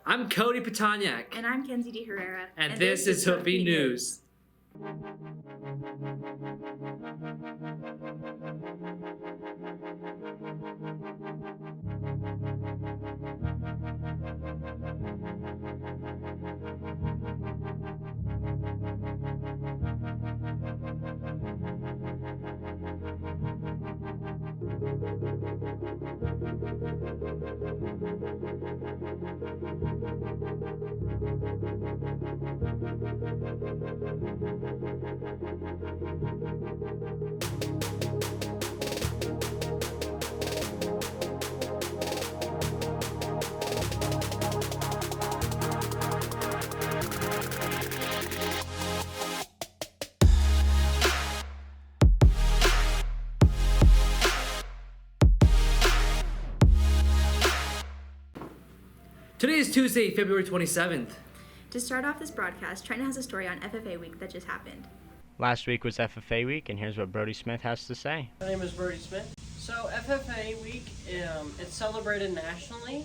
I'm Cody Pitonyak. And I'm Kenzie DeHerra. And this is Hoofbeat News. Today is Tuesday, February 27th. To start off this broadcast, Trenton has a story on FFA week that just happened. Last week was FFA week, and here's what Brody Smith has to say. My name is Brody Smith. So FFA week, it's celebrated nationally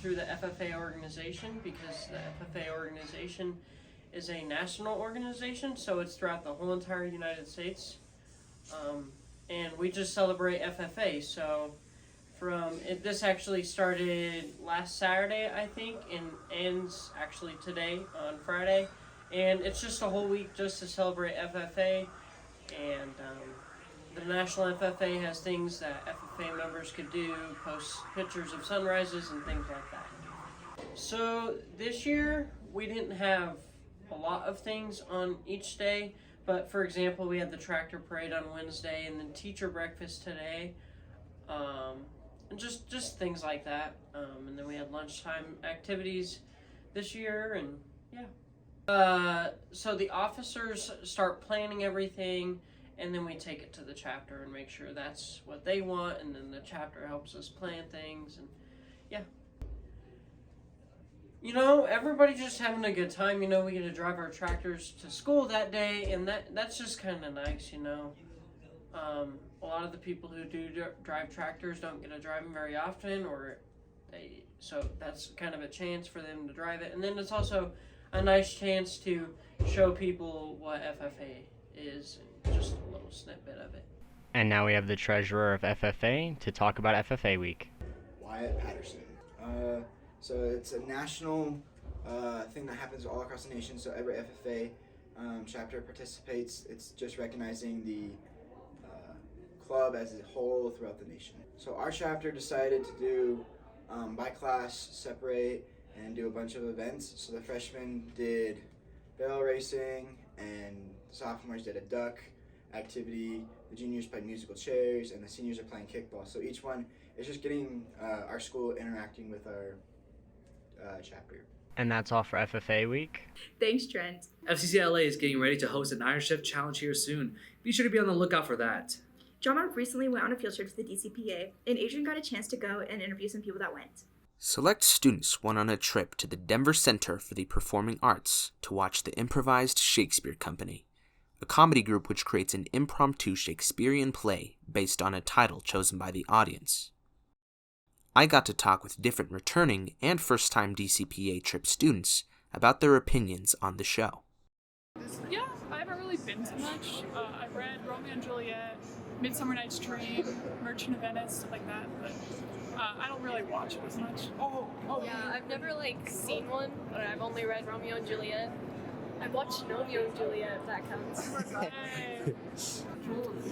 through the FFA organization, because the FFA organization is a national organization, so it's throughout the whole entire United States. And we just celebrate FFA, so this actually started last Saturday, I think, and ends actually today on Friday. And it's just a whole week just to celebrate FFA. And the National FFA has things that FFA members could do, post pictures of sunrises and things like that. So this year, we didn't have a lot of things on each day. But for example, we had the tractor parade on Wednesday and then teacher breakfast today. And just things like that. And then we had lunchtime activities this year, and yeah. So the officers start planning everything, and then we take it to the chapter and make sure that's what they want, and then the chapter helps us plan things, and yeah. You know, everybody's just having a good time. You know, we get to drive our tractors to school that day, and that's just kind of nice, you know. A lot of the people who do drive tractors don't get to drive them very often, so that's kind of a chance for them to drive it. And then it's also a nice chance to show people what FFA is, and just a little snippet of it. And now we have the treasurer of FFA to talk about FFA week. Wyatt Patterson. So it's a national thing that happens all across the nation. So every FFA chapter participates. It's just recognizing the club as a whole throughout the nation. So our chapter decided to do by class, separate, and do a bunch of events. So the freshmen did barrel racing, and the sophomores did a duck activity, the juniors played musical chairs, and the seniors are playing kickball. So each one is just getting our school interacting with our chapter. And that's all for FFA week. Thanks, Trent. FCCLA is getting ready to host an Irish Chef Challenge here soon. Be sure to be on the lookout for that. John Mark recently went on a field trip to the DCPA, and Adrian got a chance to go and interview some people that went. Select students went on a trip to the Denver Center for the Performing Arts to watch the Improvised Shakespeare Company, a comedy group which creates an impromptu Shakespearean play based on a title chosen by the audience. I got to talk with different returning and first-time DCPA Trip students about their opinions on the show. Yeah, I haven't really been to much. I've read Romeo and Juliet, Midsummer Night's Dream, Merchant of Venice, stuff like that, but I don't really watch it as much. Yeah, I've never seen one, but I've only read Romeo and Juliet. I've watched Romeo and Juliet, if that counts.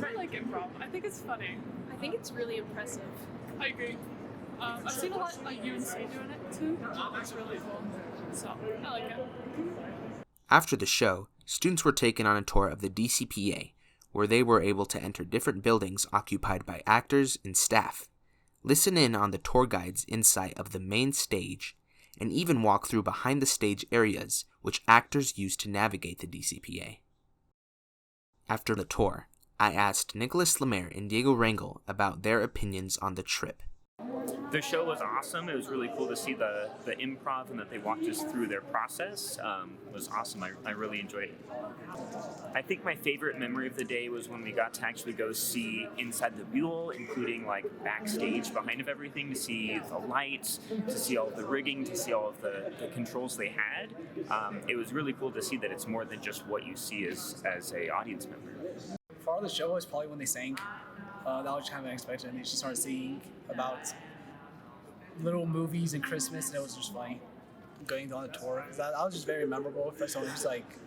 I like improv. I think it's funny. I think it's really impressive. I agree. I've seen a lot UNC doing it too. It's really cool. So I like it. After the show, students were taken on a tour of the DCPA, where they were able to enter different buildings occupied by actors and staff, listen in on the tour guide's insight of the main stage, and even walk through behind the stage areas which actors use to navigate the DCPA. After the tour, I asked Nicholas Lemaire and Diego Rangel about their opinions on the trip. The show was awesome. It was really cool to see the improv and that they walked us through their process. It was awesome. I really enjoyed it. I think my favorite memory of the day was when we got to actually go see inside the mule, including like backstage behind of everything, to see the lights, to see all of the rigging, to see all of the controls they had. It was really cool to see that it's more than just what you see as a audience member. Part of the show was probably when they sang. That was kind of unexpected. They just started singing about little movies and Christmas, and it was just funny going on the tour. That was just very memorable for someone who's like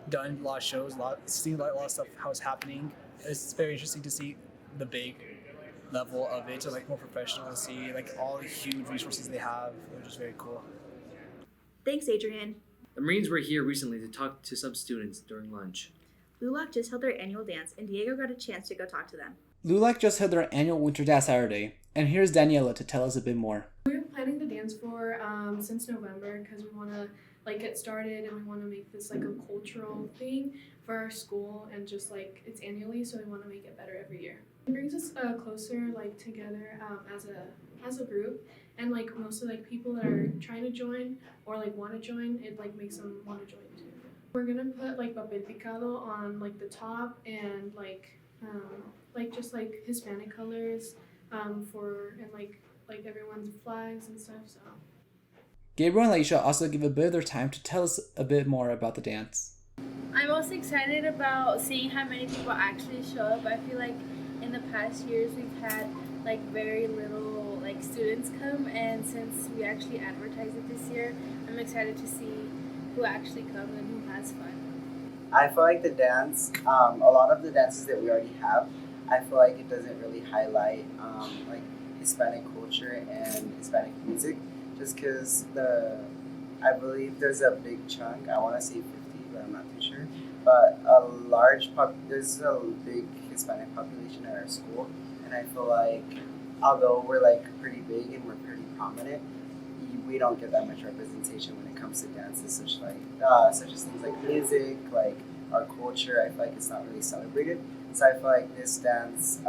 done a lot of shows, seen a lot of stuff, how it's happening. It's very interesting to see the big level of it, to like more professional, to see like all the huge resources they have. It was just very cool. Thanks, Adrian. The Marines were here recently to talk to some students during lunch. LULAC just held their annual dance, and Diego got a chance to go talk to them. LULAC just held their annual winter dance Saturday, and here's Daniela to tell us a bit more. We're planning the dance for since November because we want to like get started, and we want to make this like a cultural thing for our school, and just like it's annually, so we want to make it better every year. It brings us closer like together as a group, and like mostly like people that are trying to join or like want to join, it like makes them want to join too. We're gonna put like papel picado on like the top, and like just like Hispanic colors for and like everyone's flags and stuff. So Gabriel and Laisha also give a bit of their time to tell us a bit more about the dance. I'm most excited about seeing how many people actually show up. I feel like in the past years we've had like very little like students come, and since we actually advertised it this year, I'm excited to see who actually comes and who has fun. I feel like the dance, a lot of the dances that we already have, I feel like it doesn't really highlight like Hispanic culture and Hispanic music, just because I believe there's a big chunk, I want to say 50, but I'm not too sure, but there's a big Hispanic population at our school, and I feel like although we're like pretty big and we're pretty prominent, we don't get that much representation when it comes to dances, such as things like music, like our culture. I feel like it's not really celebrated. So I feel like this dance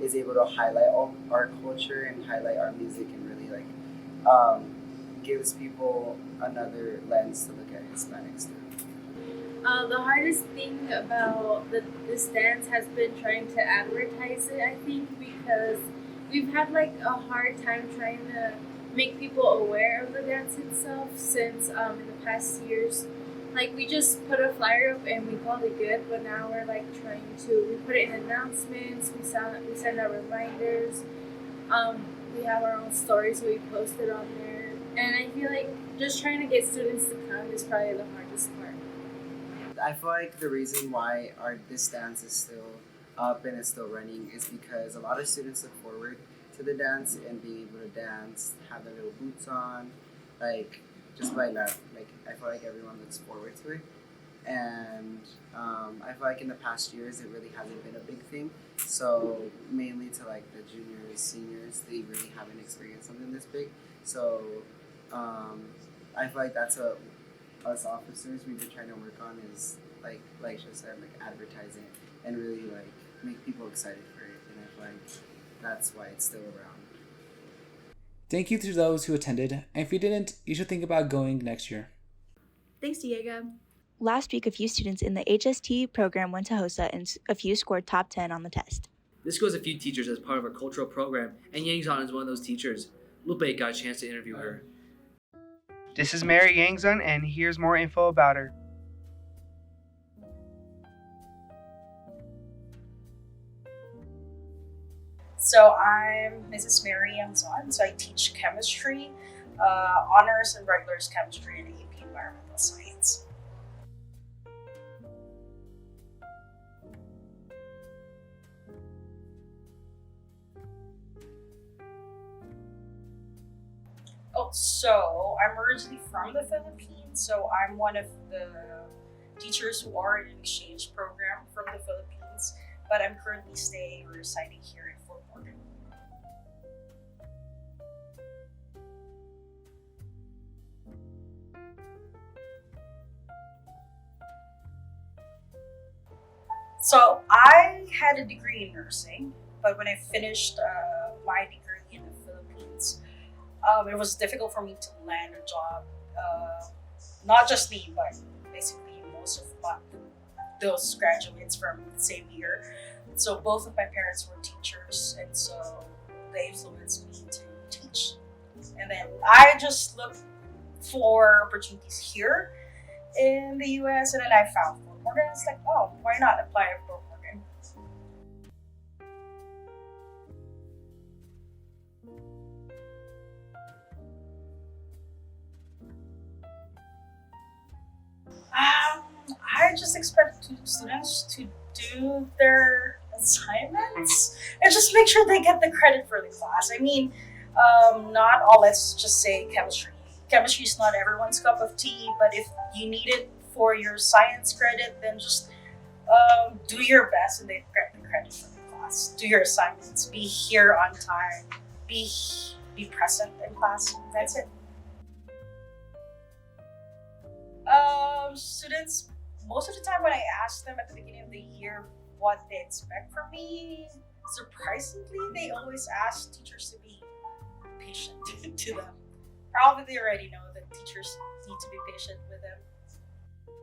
is able to highlight all our culture and highlight our music, and really like gives people another lens to look at Hispanics through. The hardest thing about this dance has been trying to advertise it, I think, because we've had like a hard time trying to make people aware of the dance itself, since in the past years, like we just put a flyer up and we called it good, but now we're like we put it in announcements, we send out reminders, we have our own stories, so we post it on there, and I feel like just trying to get students to come is probably the hardest part. I feel like the reason why this dance is still up and it's still running is because a lot of students look forward to the dance and being able to dance, have their little boots on, like just by that, like I feel like everyone looks forward to it, and I feel like in the past years it really hasn't been a big thing. So mainly to like the juniors, seniors, they really haven't experienced something this big. So I feel like that's us officers we've been trying to work on, is like she said, like advertising and really like make people excited for it, and I feel like that's why it's still around. Thank you to those who attended, and if you didn't, you should think about going next year. Thanks, Diego. Last week, a few students in the HST program went to HOSA, and a few scored top 10 on the test. This goes a few teachers as part of our cultural program, and Yangzon is one of those teachers. Lupe got a chance to interview her. This is Mary Yangzon, and here's more info about her. So I'm Mrs. Mary Yangzon, so I teach chemistry, honors and regulars chemistry, and AP environmental science. Oh, so I'm originally from the Philippines, so I'm one of the teachers who are in an exchange program from the Philippines, but I'm currently staying or residing here in Thornton. So I had a degree in nursing, but when I finished my degree in the Philippines, it was difficult for me to land a job. Not just me, but basically most of those graduates from the same year. So both of my parents were teachers, and so they influenced me to teach. And then I just looked for opportunities here in the US, and then I found Fort Morgan. It's like, oh, why not apply at Fort Morgan? I just expect students to do their assignments and just make sure they get the credit for the class. I mean, not all, let's just say chemistry. Chemistry is not everyone's cup of tea, but if you need it for your science credit, then just do your best and they get the credit for the class. Do your assignments, be here on time, be present in class. That's it. Students, most of the time when I ask them at the beginning of the year what they expect from me, surprisingly, they always ask teachers to be patient to them. Probably they already know that teachers need to be patient with them.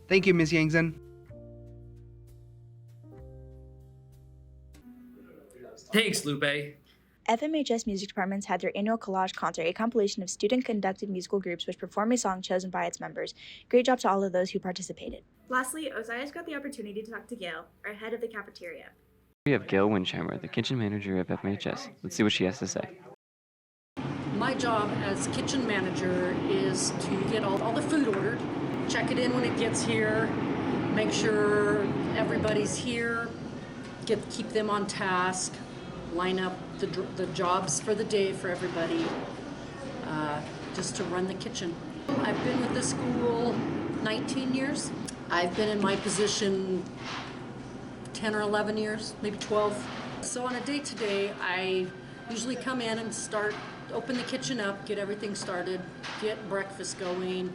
Thank you, Ms. Yangzon. Thanks, Lupe. FMHS music departments had their annual collage concert, a compilation of student-conducted musical groups which perform a song chosen by its members. Great job to all of those who participated. Lastly, Ozias got the opportunity to talk to Gale, our head of the cafeteria. We have Gale Winchhammer, the kitchen manager of FMHS. Let's see what she has to say. My job as kitchen manager is to get all the food ordered, check it in when it gets here, make sure everybody's here, keep them on task, line up the jobs for the day for everybody, just to run the kitchen. I've been with the school 19 years. I've been in my position 10 or 11 years, maybe 12. So on a day-to-day, I usually come in and open the kitchen up, get everything started, get breakfast going,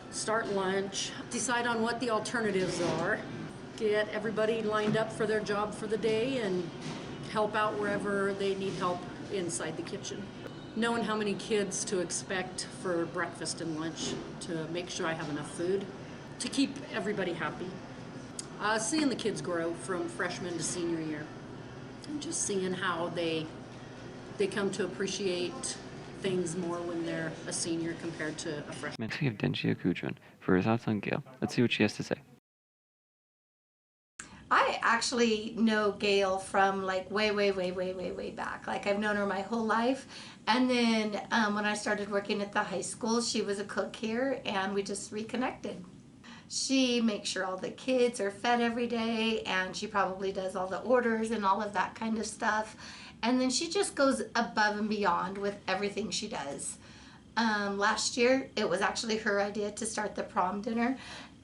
start lunch, decide on what the alternatives are, get everybody lined up for their job for the day, and help out wherever they need help inside the kitchen. Knowing how many kids to expect for breakfast and lunch to make sure I have enough food to keep everybody happy. Seeing the kids grow from freshman to senior year, and just seeing how they come to appreciate things more when they're a senior compared to a freshman. Next we have Denshia Kudron for her thoughts on Gale. Let's see what she has to say. I actually know Gale from like way back. Like I've known her my whole life. And then when I started working at the high school, she was a cook here and we just reconnected. She makes sure all the kids are fed every day and she probably does all the orders and all of that kind of stuff. And then she just goes above and beyond with everything she does. Last year, it was actually her idea to start the prom dinner.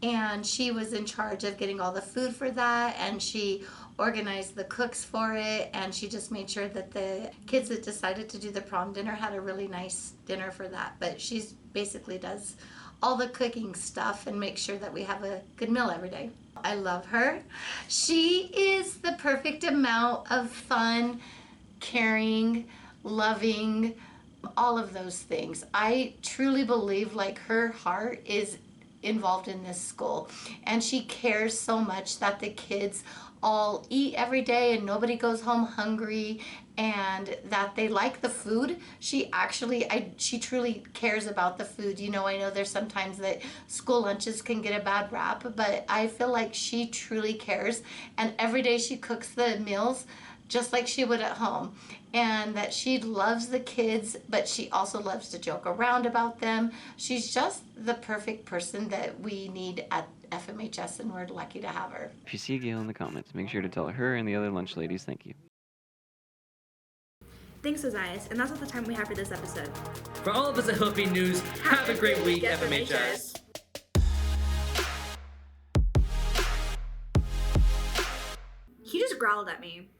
And she was in charge of getting all the food for that, and she organized the cooks for it, and she just made sure that the kids that decided to do the prom dinner had a really nice dinner for that. But she basically does all the cooking stuff and makes sure that we have a good meal every day. I love her. She is the perfect amount of fun, caring, loving, all of those things. I truly believe like her heart is involved in this school, and she cares so much that the kids all eat every day and nobody goes home hungry, and that they like the food. She truly cares about the food. You know, I know there's sometimes that school lunches can get a bad rap, but I feel like she truly cares, and every day she cooks the meals just like she would at home, and that she loves the kids, but she also loves to joke around about them. She's just the perfect person that we need at FMHS, and we're lucky to have her. If you see Gale in the comments, make sure to tell her and the other lunch ladies thank you. Thanks, Ozias, and that's all the time we have for this episode. For all of us at Hoofbeat News, have a great week, FMHS. He just growled at me.